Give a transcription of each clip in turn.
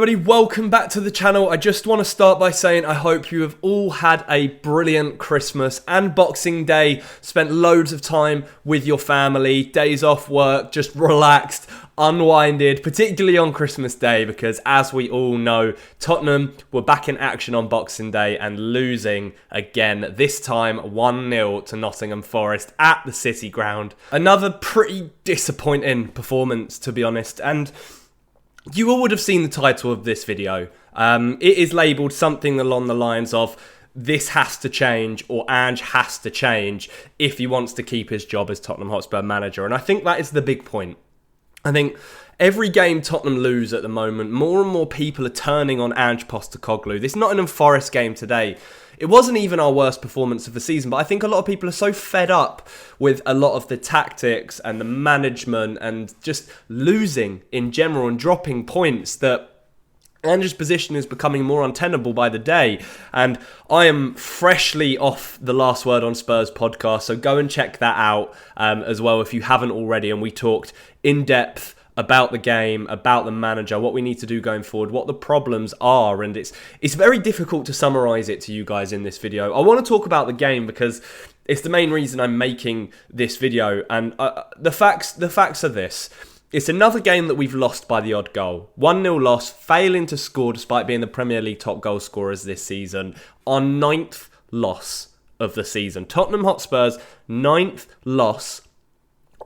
everybody, welcome back to the channel. I just want to start by saying I hope you have all had a brilliant Christmas and Boxing Day, spent loads of time with your family, days off work, just relaxed, unwinded, particularly on Christmas Day because as we all know, Tottenham were back in action on Boxing Day and losing again, this time 1-0 to Nottingham Forest at the City Ground. Another pretty disappointing performance, to be honest, and you all would have seen the title of this video. It is labelled something along the lines of "This has to change" or "Ange has to change" if he wants to keep his job as Tottenham Hotspur manager. And I think that is the big point. I think every game Tottenham lose at the moment, more and more people are turning on Ange Postecoglou. This Nottingham Forest game today, it wasn't even our worst performance of the season, but I think a lot of people are so fed up with a lot of the tactics and the management and just losing in general and dropping points that Ange's position is becoming more untenable by the day. And I am freshly off the Last Word on Spurs podcast, so go and check that out as well if you haven't already. And we talked in depth about the game, about the manager, what we need to do going forward, what the problems are, and it's very difficult to summarise it to you guys in this video. I want to talk about the game because it's the main reason I'm making this video, and the facts are this. It's another game that we've lost by the odd goal. 1-0 loss, failing to score despite being the Premier League top goal scorers this season. Our 9th loss of the season. Tottenham Hotspur's 9th loss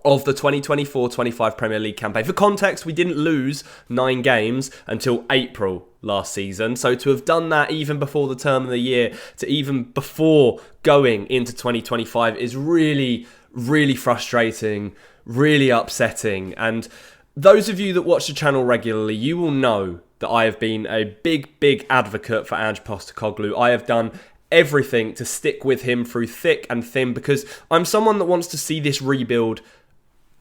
of the 2024-25 Premier League campaign. For context, we didn't lose 9 games until April last season. So to have done that even before the term of the year, to even before going into 2025 is really, really frustrating, really upsetting. And those of you that watch the channel regularly, you will know that I have been a big advocate for Ange Postecoglou. I have done everything to stick with him through thick and thin because I'm someone that wants to see this rebuild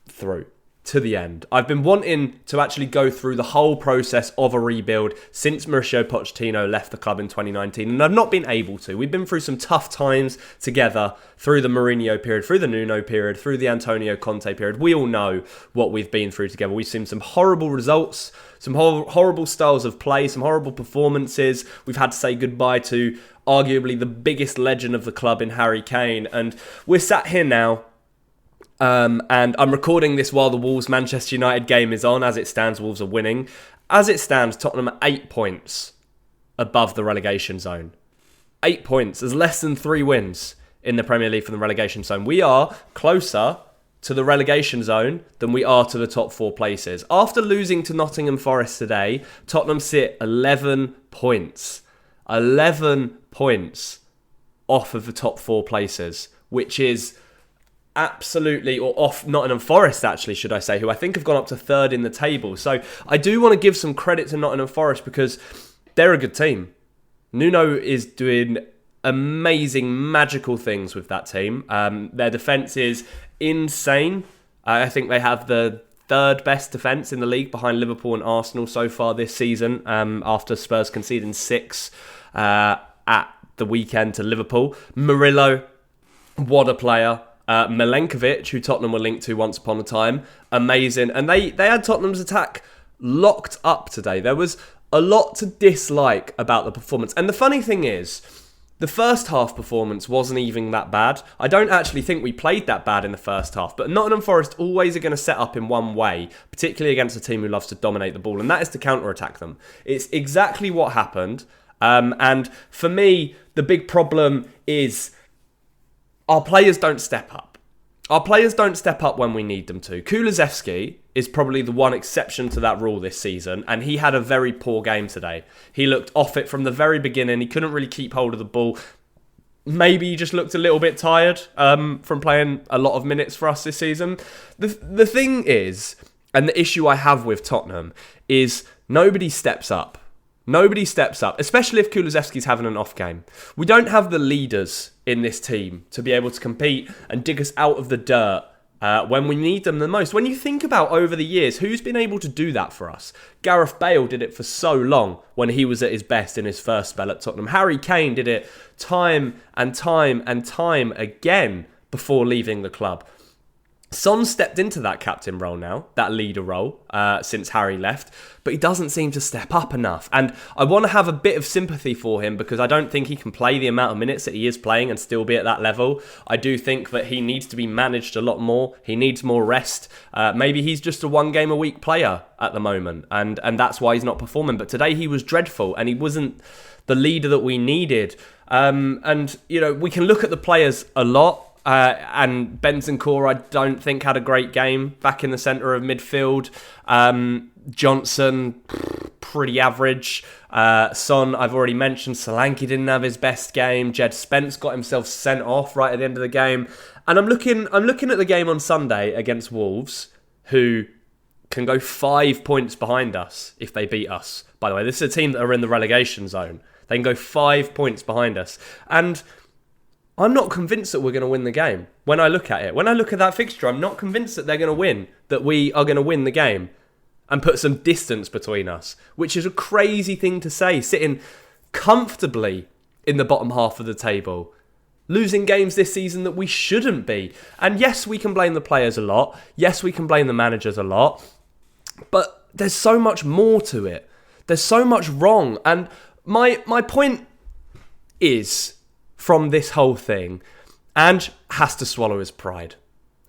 through to the end. I've been wanting to actually go through the whole process of a rebuild since Mauricio Pochettino left the club in 2019, and I've not been able to. We've been through some tough times together through the Mourinho period, through the Nuno period, through the Antonio Conte period. We all know what we've been through together. We've seen some horrible results, some horrible styles of play, some horrible performances. We've had to say goodbye to arguably the biggest legend of the club in Harry Kane, and we're sat here now. And I'm recording this while the Wolves-Manchester United game is on. As it stands, Wolves are winning. As it stands, Tottenham are 8 points above the relegation zone. 8 points. There's less than 3 wins in the Premier League from the relegation zone. We are closer to the relegation zone than we are to the top 4 places. After losing to Nottingham Forest today, Tottenham sit 11 points. 11 points off of the top 4 places, which is absolutely, or off Nottingham Forest actually, should I say, who I think have gone up to 3rd in the table. So I do want to give some credit to Nottingham Forest because they're a good team. Nuno is doing amazing, magical things with that team. Their defence is insane. I think they have the 3rd best defence in the league behind Liverpool and Arsenal so far this season, after Spurs conceding 6 at the weekend to Liverpool. Murillo, what a player. Milenkovic, who Tottenham were linked to once upon a time, amazing. And they had Tottenham's attack locked up today. There was a lot to dislike about the performance. And the funny thing is, the first half performance wasn't even that bad. I don't actually think we played that bad in the first half. But Nottingham Forest always are going to set up in one way, particularly against a team who loves to dominate the ball, and that is to counter-attack them. It's exactly what happened. And for me, the big problem is our players don't step up. Our players don't step up when we need them to. Kulusevski is probably the one exception to that rule this season, and he had a very poor game today. He looked off it from the very beginning. He couldn't really keep hold of the ball. Maybe he just looked a little bit tired from playing a lot of minutes for us this season. The thing is, and the issue I have with Tottenham, is nobody steps up. Nobody steps up, especially if Kulusevski's having an off game. We don't have the leaders in this team to be able to compete and dig us out of the dirt when we need them the most. When you think about over the years, who's been able to do that for us? Gareth Bale did it for so long when he was at his best in his first spell at Tottenham. Harry Kane did it time and time and time again before leaving the club. Son stepped into that captain role now, that leader role, since Harry left, but he doesn't seem to step up enough. And I want to have a bit of sympathy for him because I don't think he can play the amount of minutes that he is playing and still be at that level. I do think that he needs to be managed a lot more. He needs more rest. Maybe he's just a one-game-a-week player at the moment, and that's why he's not performing. But today he was dreadful, and he wasn't the leader that we needed. And, you know, we can look at the players a lot. And Bentancur, I don't think, had a great game back in the centre of midfield. Johnson, pretty average. Son, I've already mentioned. Solanke didn't have his best game. Jed Spence got himself sent off right at the end of the game. And I'm looking at the game on Sunday against Wolves, who can go 5 points behind us if they beat us. By the way, this is a team that are in the relegation zone. They can go 5 points behind us. And I'm not convinced that we're going to win the game. When I look at it, when I look at that fixture, I'm not convinced that they're going to win, that we are going to win the game and put some distance between us, which is a crazy thing to say, sitting comfortably in the bottom half of the table, losing games this season that we shouldn't be. And yes, we can blame the players a lot. Yes, we can blame the managers a lot. But there's so much more to it. There's so much wrong. And my point is, from this whole thing, Ange has to swallow his pride.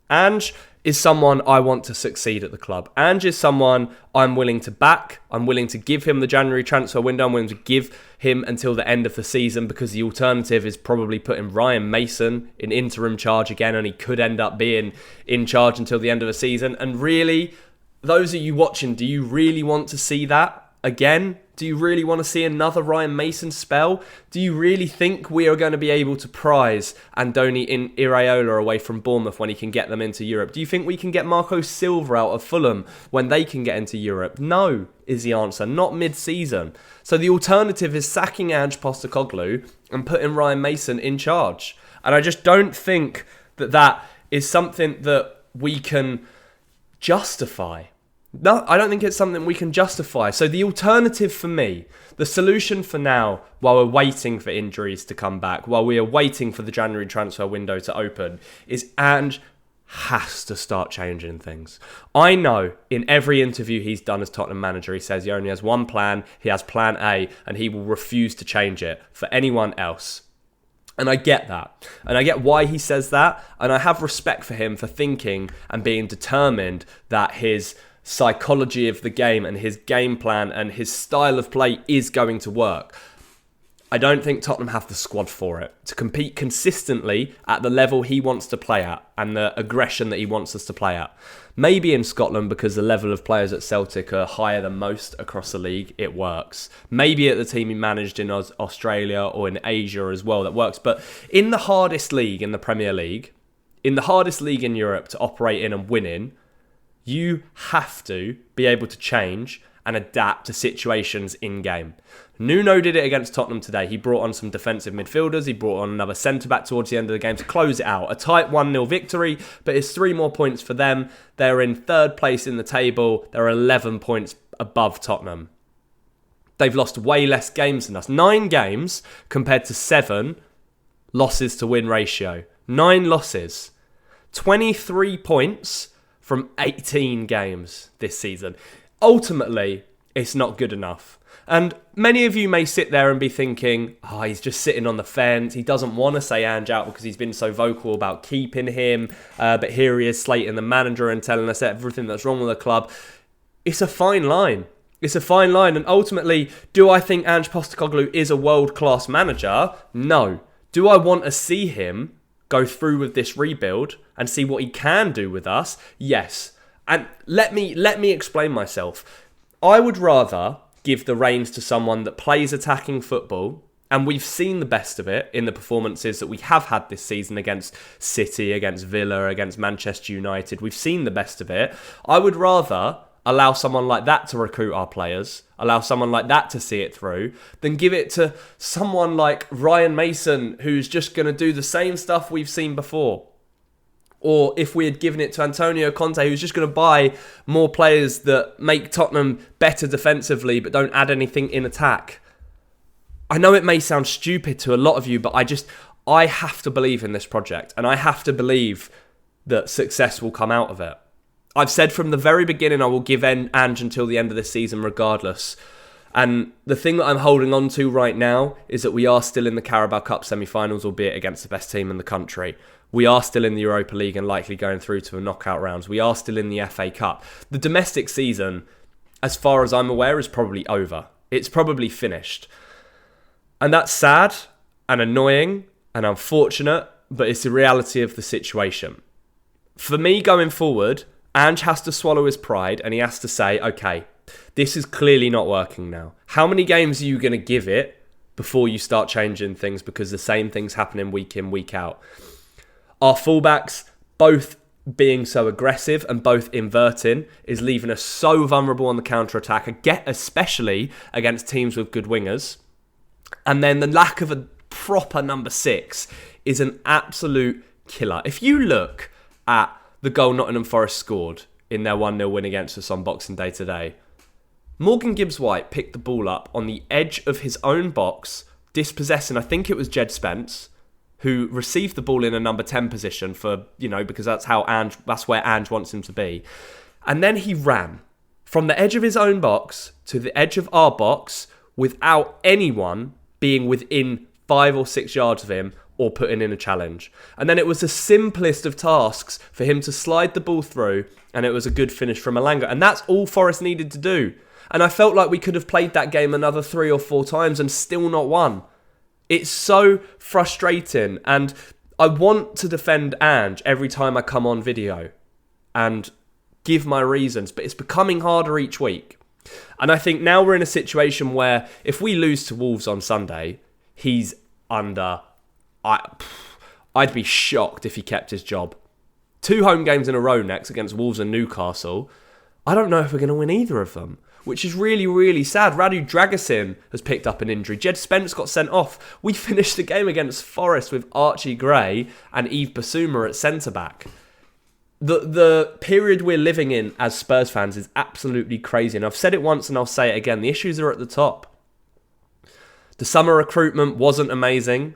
Ange is someone I want to succeed at the club. Ange is someone I'm willing to back. I'm willing to give him the January transfer window. I'm willing to give him until the end of the season because the alternative is probably putting Ryan Mason in interim charge again, and he could end up being in charge until the end of the season. And really, those of you watching, do you really want to see that again? Do you really want to see another Ryan Mason spell? Do you really think we are going to be able to prize Andoni Iraola away from Bournemouth when he can get them into Europe? Do you think we can get Marco Silva out of Fulham when they can get into Europe? No, is the answer. Not mid-season. So the alternative is sacking Ange Postecoglou and putting Ryan Mason in charge. And I just don't think that that is something that we can justify. No, I don't think it's something we can justify. So the alternative for me, the solution for now, while we're waiting for injuries to come back, while we are waiting for the January transfer window to open, is Ange has to start changing things. I know in every interview he's done as Tottenham manager, he says he only has one plan, he has plan A, and he will refuse to change it for anyone else. And I get that. And I get why he says that. And I have respect for him for thinking and being determined that his psychology of the game and his game plan and his style of play is going to work. I don't think Tottenham have the squad for it to compete consistently at the level he wants to play at and the aggression that he wants us to play at. Maybe in Scotland, because the level of players at Celtic are higher than most across the league, it works. Maybe at the team he managed in Australia or in Asia as well, that works. But in the hardest league in the Premier League, in the hardest league in Europe to operate in and win in, you have to be able to change and adapt to situations in-game. Nuno did it against Tottenham today. He brought on some defensive midfielders. He brought on another centre-back towards the end of the game to close it out. A tight 1-0 victory, but it's 3 more points for them. They're in 3rd place in the table. They're 11 points above Tottenham. They've lost way less games than us. 9 games compared to 7 losses to win ratio. 9 losses. 23 points from 18 games this season. Ultimately, it's not good enough. And many of you may sit there and be thinking, he's just sitting on the fence. He doesn't want to say Ange out because he's been so vocal about keeping him. But here he is slating the manager and telling us everything that's wrong with the club. It's a fine line. It's a fine line. And ultimately, do I think Ange Postecoglou is a world-class manager? No. Do I want to see him go through with this rebuild and see what he can do with us? Yes. And let me explain myself. I would rather give the reins to someone that plays attacking football, and we've seen the best of it in the performances that we have had this season against City, against Villa, against Manchester United. We've seen the best of it. I would rather allow someone like that to recruit our players, allow someone like that to see it through, than give it to someone like Ryan Mason, who's just going to do the same stuff we've seen before. Or if we had given it to Antonio Conte, who's just going to buy more players that make Tottenham better defensively but don't add anything in attack. I know it may sound stupid to a lot of you, but I have to believe in this project. And I have to believe that success will come out of it. I've said from the very beginning I will give Ange until the end of this season regardless. And the thing that I'm holding on to right now is that we are still in the Carabao Cup semi-finals, albeit against the best team in the country. We are still in the Europa League and likely going through to the knockout rounds. We are still in the FA Cup. The domestic season, as far as I'm aware, is probably over. It's probably finished. And that's sad and annoying and unfortunate, but it's the reality of the situation. For me, going forward, Ange has to swallow his pride and he has to say, okay, this is clearly not working now. How many games are you going to give it before you start changing things because the same thing's happening week in, week out? Our fullbacks, both being so aggressive and both inverting, is leaving us so vulnerable on the counter-attack, especially against teams with good wingers. And then the lack of a proper number 6 is an absolute killer. If you look at the goal Nottingham Forest scored in their 1-0 win against us on Boxing Day today, Morgan Gibbs-White picked the ball up on the edge of his own box, dispossessing, I think it was Jed Spence, who received the ball in a number 10 position because that's where Ange wants him to be. And then he ran from the edge of his own box to the edge of our box without anyone being within 5 or 6 yards of him or putting in a challenge. And then it was the simplest of tasks for him to slide the ball through, and it was a good finish from Malanga. And that's all Forest needed to do. And I felt like we could have played that game another 3 or 4 times and still not won. It's so frustrating, and I want to defend Ange every time I come on video and give my reasons, but it's becoming harder each week. And I think now we're in a situation where if we lose to Wolves on Sunday, he's under... I'd be shocked if he kept his job. 2 home games in a row next against Wolves and Newcastle. I don't know if we're going to win either of them, which is really, really sad. Radu Dragusin has picked up an injury. Jed Spence got sent off. We finished the game against Forest with Archie Gray and Yves Bissouma at centre-back. The period we're living in as Spurs fans is absolutely crazy. And I've said it once and I'll say it again. The issues are at the top. The summer recruitment wasn't amazing.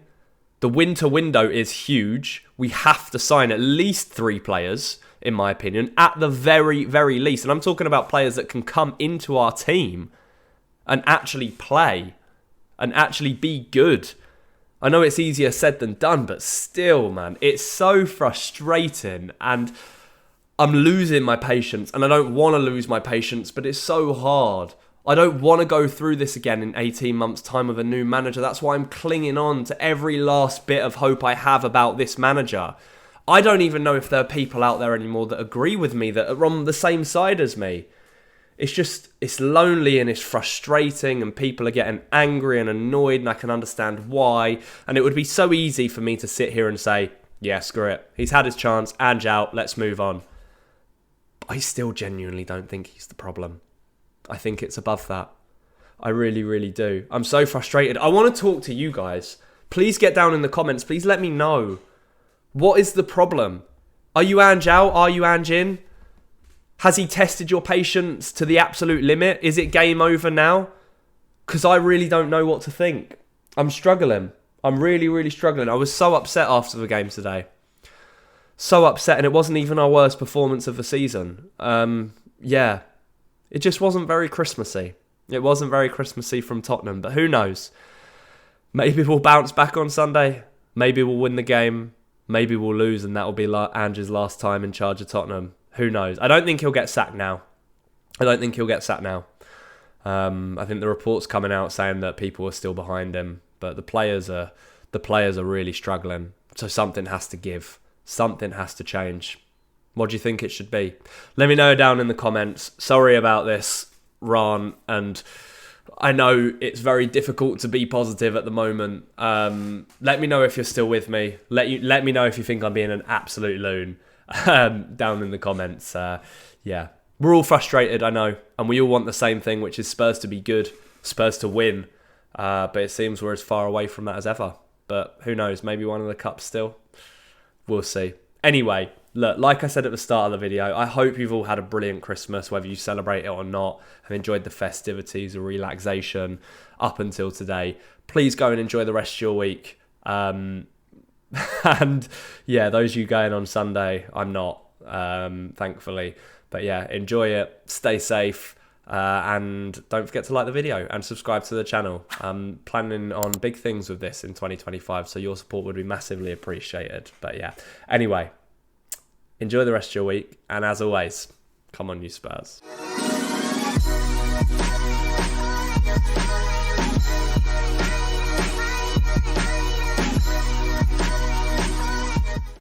The winter window is huge. We have to sign at least 3 players, in my opinion, at the very, very least. And I'm talking about players that can come into our team and actually play and actually be good. I know it's easier said than done, but still, man, it's so frustrating and I'm losing my patience, and I don't want to lose my patience, but it's so hard. I don't want to go through this again in 18 months' time with a new manager. That's why I'm clinging on to every last bit of hope I have about this manager. I don't even know if there are people out there anymore that agree with me, that are on the same side as me. It's lonely and it's frustrating, and people are getting angry and annoyed, and I can understand why. And it would be so easy for me to sit here and say, yeah, screw it. He's had his chance, Ange out, let's move on. I still genuinely don't think he's the problem. I think it's above that. I really, really do. I'm so frustrated. I want to talk to you guys. Please get down in the comments. Please let me know. What is the problem? Are you Ange out? Are you Ange in? Has he tested your patience to the absolute limit? Is it game over now? Because I really don't know what to think. I'm struggling. I'm really, really struggling. I was so upset after the game today. So upset, and it wasn't even our worst performance of the season. Yeah. It just wasn't very Christmassy. It wasn't very Christmassy from Tottenham, but who knows? Maybe we'll bounce back on Sunday. Maybe we'll win the game. Maybe we'll lose, and that will be Ange's last time in charge of Tottenham. Who knows? I don't think he'll get sacked now. I think the report's coming out saying that people are still behind him, but the players are really struggling. So something has to give. Something has to change. What do you think it should be? Let me know down in the comments. Sorry about this, Ron, and I know it's very difficult to be positive at the moment. Let me know if you're still with me. Let me know if you think I'm being an absolute loon down in the comments. Yeah, we're all frustrated, I know, and we all want the same thing, which is Spurs to be good, Spurs to win. But it seems we're as far away from that as ever. But who knows? Maybe one of the cups still. We'll see. Anyway, look, like I said at the start of the video, I hope you've all had a brilliant Christmas, whether you celebrate it or not, have enjoyed the festivities or relaxation up until today. Please go and enjoy the rest of your week. And yeah, those of you going on Sunday, I'm not, thankfully. But yeah, enjoy it, stay safe, and don't forget to like the video and subscribe to the channel. I'm planning on big things with this in 2025, so your support would be massively appreciated. But yeah, anyway, enjoy the rest of your week, and as always, come on, you Spurs.